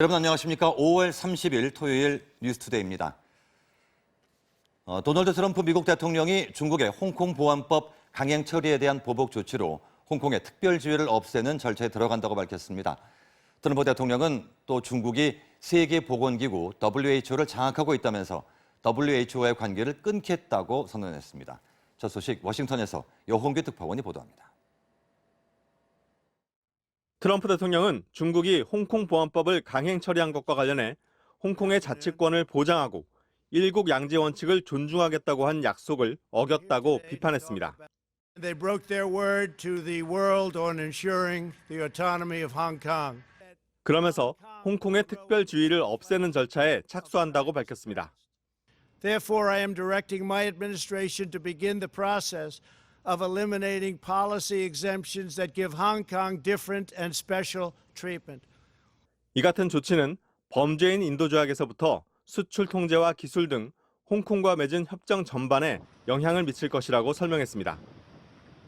여러분 안녕하십니까? 5월 30일 토요일 뉴스투데이입니다. 도널드 트럼프 미국 대통령이 중국의 홍콩 보안법 강행 처리에 대한 보복 조치로 홍콩의 특별지위를 없애는 절차에 들어간다고 밝혔습니다. 트럼프 대통령은 또 중국이 세계보건기구 WHO를 장악하고 있다면서 WHO와의 관계를 끊겠다고 선언했습니다. 저 소식 워싱턴에서 여홍규 특파원이 보도합니다. 트럼프 대통령은 중국이 홍콩 보안법을 강행 처리한 것과 관련해 홍콩의 자치권을 보장하고 일국 양제 원칙을 존중하겠다고 한 약속을 어겼다고 비판했습니다. They broke their word to the world on ensuring the autonomy of Hong Kong. 그러면서 홍콩의 특별주의를 없애는 절차에 착수한다고 밝혔습니다. Therefore, I am directing my administration to begin the process of eliminating policy exemptions that give Hong Kong different and special treatment. 이 같은 조치는 범죄인 인도 조약에서부터 수출 통제와 기술 등 홍콩과 맺은 협정 전반에 영향을 미칠 것이라고 설명했습니다.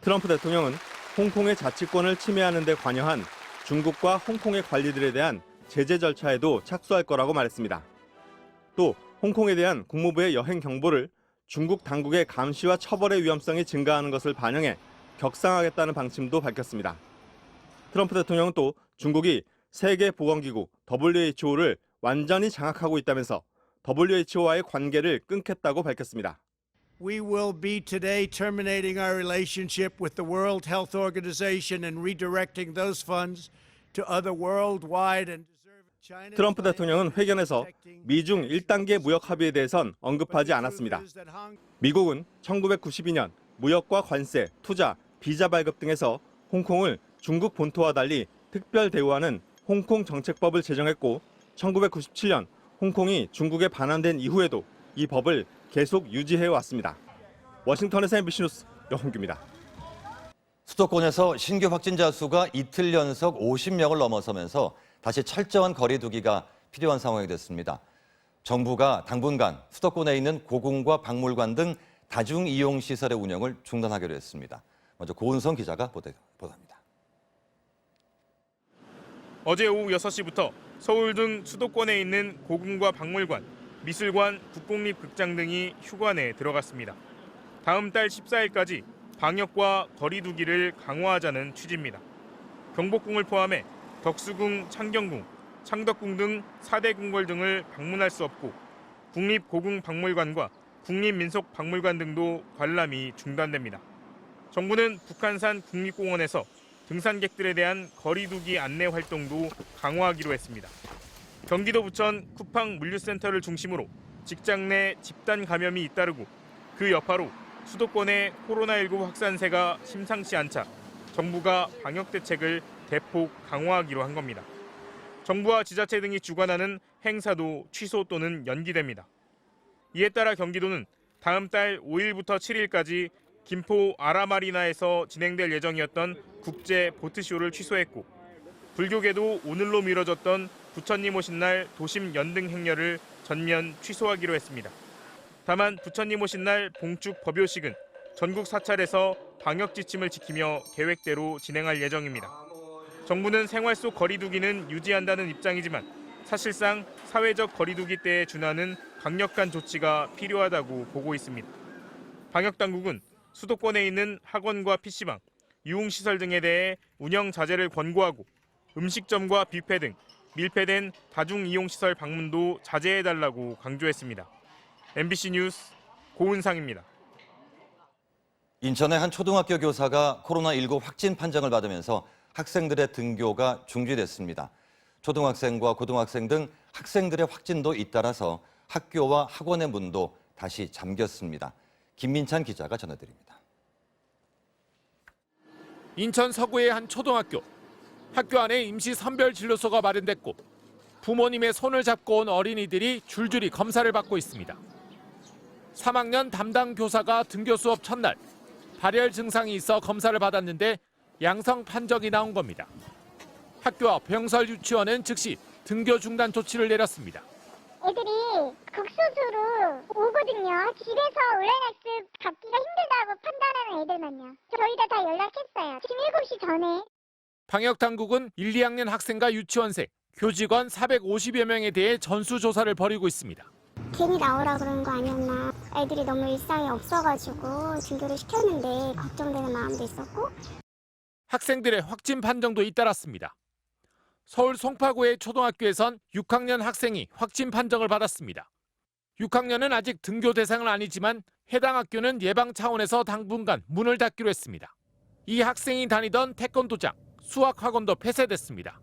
트럼프 대통령은 홍콩의 자치권을 침해하는 데 관여한 중국과 홍콩의 관리들에 대한 제재 절차에도 착수할 거라고 말했습니다. 또 홍콩에 대한 국무부의 여행 경보를 중국 당국의 감시와 처벌의 위험성이 증가하는 것을 반영해 격상하겠다는 방침도 밝혔습니다. 트럼프 대통령은 또 중국이 세계보건기구 WHO를 완전히 장악하고 있다면서 WHO와의 관계를 끊겠다고 밝혔습니다. We will be today terminating our relationship with the World Health Organization and redirecting those funds to other worldwide and 트럼프 대통령은 회견에서 미중 1단계 무역 합의에 대해선 언급하지 않았습니다. 미국은 1992년 무역과 관세, 투자, 비자 발급 등에서 홍콩을 중국 본토와 달리 특별 대우하는 홍콩 정책법을 제정했고 1997년 홍콩이 중국에 반환된 이후에도 이 법을 계속 유지해 왔습니다. 워싱턴에서 MBC 뉴스 여홍규입니다. 수도권에서 신규 확진자 수가 이틀 연속 50명을 넘어서면서 다시 철저한 거리 두기가 필요한 상황이 됐습니다. 정부가 당분간 수도권에 있는 고궁과 박물관 등 다중이용시설의 운영을 중단하기로 했습니다. 먼저 고은성 기자가 보도합니다. 어제 오후 6시부터 서울 등 수도권에 있는 고궁과 박물관, 미술관, 국공립극장 등이 휴관에 들어갔습니다. 다음 달 14일까지 방역과 거리 두기를 강화하자는 취지입니다. 경복궁을 포함해 덕수궁, 창경궁, 창덕궁 등 4대 궁궐 등을 방문할 수 없고 국립고궁박물관과 국립민속박물관 등도 관람이 중단됩니다. 정부는 북한산 국립공원에서 등산객들에 대한 거리 두기 안내 활동도 강화하기로 했습니다. 경기도 부천 쿠팡 물류센터를 중심으로 직장 내 집단 감염이 잇따르고 그 여파로 수도권의 코로나19 확산세가 심상치 않자 정부가 방역 대책을 대폭 강화하기로 한 겁니다. 정부와 지자체 등이 주관하는 행사도 취소 또는 연기됩니다. 이에 따라 경기도는 다음 달 5일부터 7일까지 김포 아라마리나에서 진행될 예정이었던 국제 보트쇼를 취소했고 불교계도 오늘로 미뤄졌던 부처님 오신 날 도심 연등 행렬을 전면 취소하기로 했습니다. 다만 부처님 오신 날 봉축 법요식은 전국 사찰에서 방역 지침을 지키며 계획대로 진행할 예정입니다. 정부는 생활 속 거리 두기는 유지한다는 입장이지만 사실상 사회적 거리 두기 때에 준하는 강력한 조치가 필요하다고 보고 있습니다. 방역 당국은 수도권에 있는 학원과 PC방, 유흥시설 등에 대해 운영 자제를 권고하고 음식점과 뷔페 등 밀폐된 다중이용시설 방문도 자제해달라고 강조했습니다. MBC 뉴스 고은상입니다. 인천의 한 초등학교 교사가 코로나19 확진 판정을 받으면서 학생들의 등교가 중지됐습니다. 초등학생과 고등학생 등 학생들의 확진도 잇따라서 학교와 학원의 문도 다시 잠겼습니다. 김민찬 기자가 전해드립니다. 인천 서구의 한 초등학교. 학교 안에 임시 선별 진료소가 마련됐고 부모님의 손을 잡고 온 어린이들이 줄줄이 검사를 받고 있습니다. 3학년 담당 교사가 등교 수업 첫날 발열 증상이 있어 검사를 받았는데 양성 판정이 나온 겁니다. 학교와 병설 유치원은 즉시 등교 중단 조치를 내렸습니다. 애들이 극소수로 오거든요. 집에서 온라인 학습 받기가 힘들다고 판단하는 애들만요. 저희가 다 연락했어요. 지금 7시 전에. 방역 당국은 1, 2학년 학생과 유치원생, 교직원 450여 명에 대해 전수조사를 벌이고 있습니다. 괜히 나오라 그러는 거 아니었나. 애들이 너무 일상이 없어가지고 등교를 시켰는데 걱정되는 마음도 있었고. 학생들의 확진 판정도 잇따랐습니다. 서울 송파구의 초등학교에선 6학년 학생이 확진 판정을 받았습니다. 6학년은 아직 등교 대상은 아니지만 해당 학교는 예방 차원에서 당분간 문을 닫기로 했습니다. 이 학생이 다니던 태권도장, 수학학원도 폐쇄됐습니다.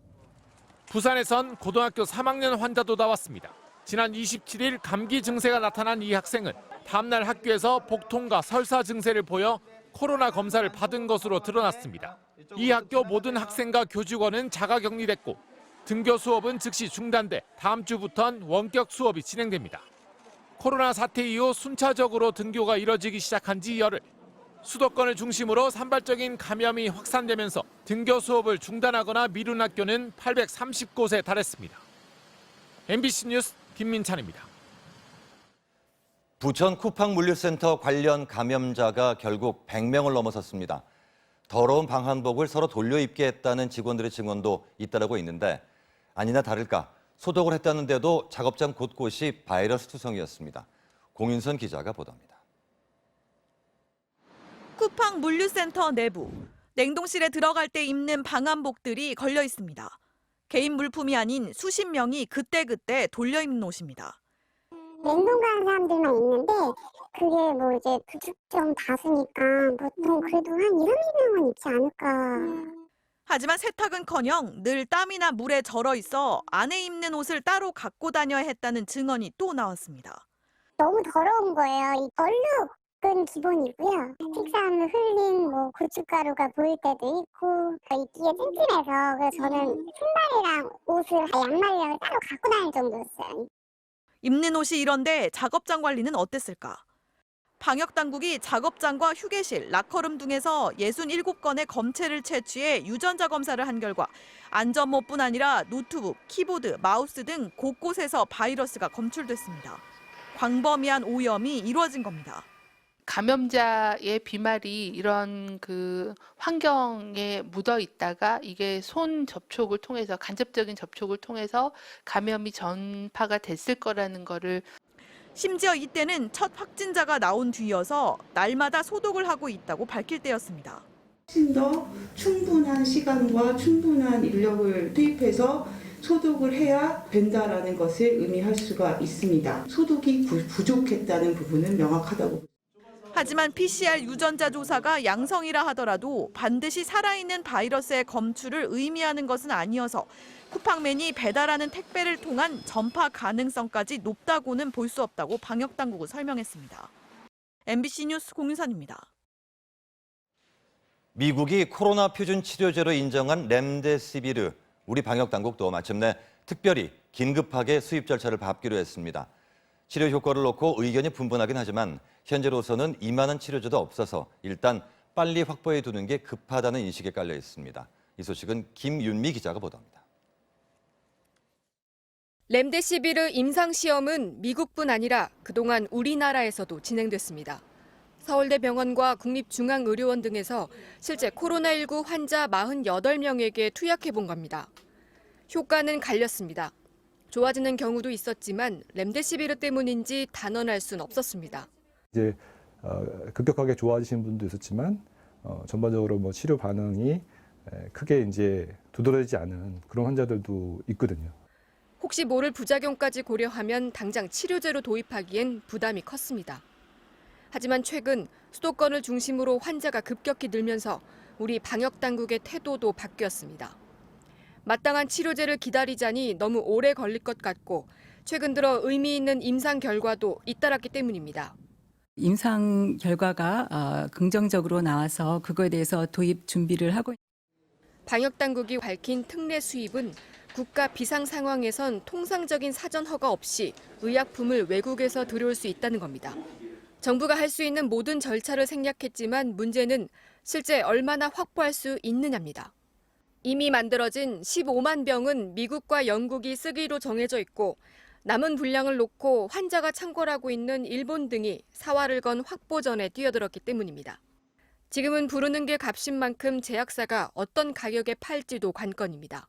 부산에선 고등학교 3학년 환자도 나왔습니다. 지난 27일 감기 증세가 나타난 이 학생은 다음날 학교에서 복통과 설사 증세를 보여 코로나 검사를 받은 것으로 드러났습니다. 이 학교 모든 학생과 교직원은 자가격리됐고 등교 수업은 즉시 중단돼 다음 주부터는 원격 수업이 진행됩니다. 코로나 사태 이후 순차적으로 등교가 이뤄지기 시작한 지 열흘. 수도권을 중심으로 산발적인 감염이 확산되면서 등교 수업을 중단하거나 미룬 학교는 830곳에 달했습니다. MBC 뉴스 김민찬입니다. 부천 쿠팡 물류센터 관련 감염자가 결국 100명을 넘어섰습니다. 더러운 방한복을 서로 돌려 입게 했다는 직원들의 증언도 잇따르고 있는데 아니나 다를까 소독을 했다는데도 작업장 곳곳이 바이러스 투성이었습니다. 공윤선 기자가 보도합니다. 쿠팡 물류센터 내부. 냉동실에 들어갈 때 입는 방한복들이 걸려 있습니다. 개인 물품이 아닌 수십 명이 그때그때 돌려 입는 옷입니다. 냉동 가는 사람들만 있는데 그게 뭐 이제 부축점 다수니까 보통 그래도 한 2, 30명은 있지 않을까. 하지만 세탁은커녕 늘 땀이나 물에 절어 있어 안에 입는 옷을 따로 갖고 다녀야 했다는 증언이 또 나왔습니다. 너무 더러운 거예요. 이 얼룩은 기본이고요. 식사하면 흘린 뭐 고춧가루가 보일 때도 있고 입기에 찜찜해서 그래서 저는 신발이랑 옷을 양말이랑 따로 갖고 다닐 정도였어요. 입는 옷이 이런데 작업장 관리는 어땠을까? 방역당국이 작업장과 휴게실, 락커룸 등에서 67건의 검체를 채취해 유전자 검사를 한 결과 안전모뿐 아니라 노트북, 키보드, 마우스 등 곳곳에서 바이러스가 검출됐습니다. 광범위한 오염이 이루어진 겁니다. 감염자의 비말이 이런 그 환경에 묻어 있다가 이게 손 접촉을 통해서 간접적인 접촉을 통해서 감염이 전파가 됐을 거라는 거를 심지어 이때는 첫 확진자가 나온 뒤여서 날마다 소독을 하고 있다고 밝힐 때였습니다. 훨씬 더 충분한 시간과 충분한 인력을 투입해서 소독을 해야 된다라는 것을 의미할 수가 있습니다. 소독이 부족했다는 부분은 명확하다고. 하지만 PCR 유전자 조사가 양성이라 하더라도 반드시 살아있는 바이러스의 검출을 의미하는 것은 아니어서 쿠팡맨이 배달하는 택배를 통한 전파 가능성까지 높다고는 볼 수 없다고 방역당국은 설명했습니다. MBC 뉴스 공윤선입니다. 미국이 코로나 표준 치료제로 인정한 렘데시비르, 우리 방역당국도 마침내 특별히 긴급하게 수입 절차를 밟기로 했습니다. 치료 효과를 놓고 의견이 분분하긴 하지만 현재로서는 이만한 치료제도 없어서 일단 빨리 확보해 두는 게 급하다는 인식에 깔려 있습니다. 이 소식은 김윤미 기자가 보도합니다. 렘데시비르 임상시험은 미국뿐 아니라 그동안 우리나라에서도 진행됐습니다. 서울대병원과 국립중앙의료원 등에서 실제 코로나19 환자 48명에게 투약해 본 겁니다. 효과는 갈렸습니다. 좋아지는 경우도 있었지만 렘데시비르 때문인지 단언할 순 없었습니다. 이제 급격하게 좋아지신 분도 있었지만 전반적으로 뭐 치료 반응이 크게 이제 두드러지지 않은 그런 환자들도 있거든요. 혹시 모를 부작용까지 고려하면 당장 치료제로 도입하기엔 부담이 컸습니다. 하지만 최근 수도권을 중심으로 환자가 급격히 늘면서 우리 방역당국의 태도도 바뀌었습니다. 마땅한 치료제를 기다리자니 너무 오래 걸릴 것 같고 최근 들어 의미 있는 임상 결과도 잇따랐기 때문입니다. 임상 결과가 긍정적으로 나와서 그거에 대해서 도입 준비를 하고 방역당국이 밝힌 특례 수입은 국가 비상 상황에선 통상적인 사전 허가 없이 의약품을 외국에서 들여올 수 있다는 겁니다. 정부가 할 수 있는 모든 절차를 생략했지만 문제는 실제 얼마나 확보할 수 있느냐입니다. 이미 만들어진 15만 병은 미국과 영국이 쓰기로 정해져 있고 남은 분량을 놓고 환자가 창궐하고 있는 일본 등이 사활을 건 확보전에 뛰어들었기 때문입니다. 지금은 부르는 게 값인 만큼 제약사가 어떤 가격에 팔지도 관건입니다.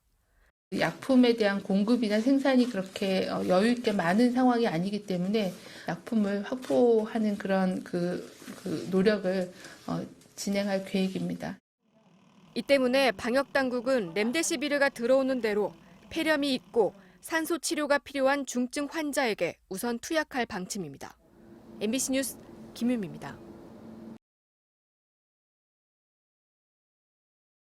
약품에 대한 공급이나 생산이 그렇게 여유 있게 많은 상황이 아니기 때문에 약품을 확보하는 그런 그 노력을 진행할 계획입니다. 이 때문에 방역 당국은 렘데시비르가 들어오는 대로 폐렴이 있고 산소 치료가 필요한 중증 환자에게 우선 투약할 방침입니다. MBC 뉴스 김유미입니다.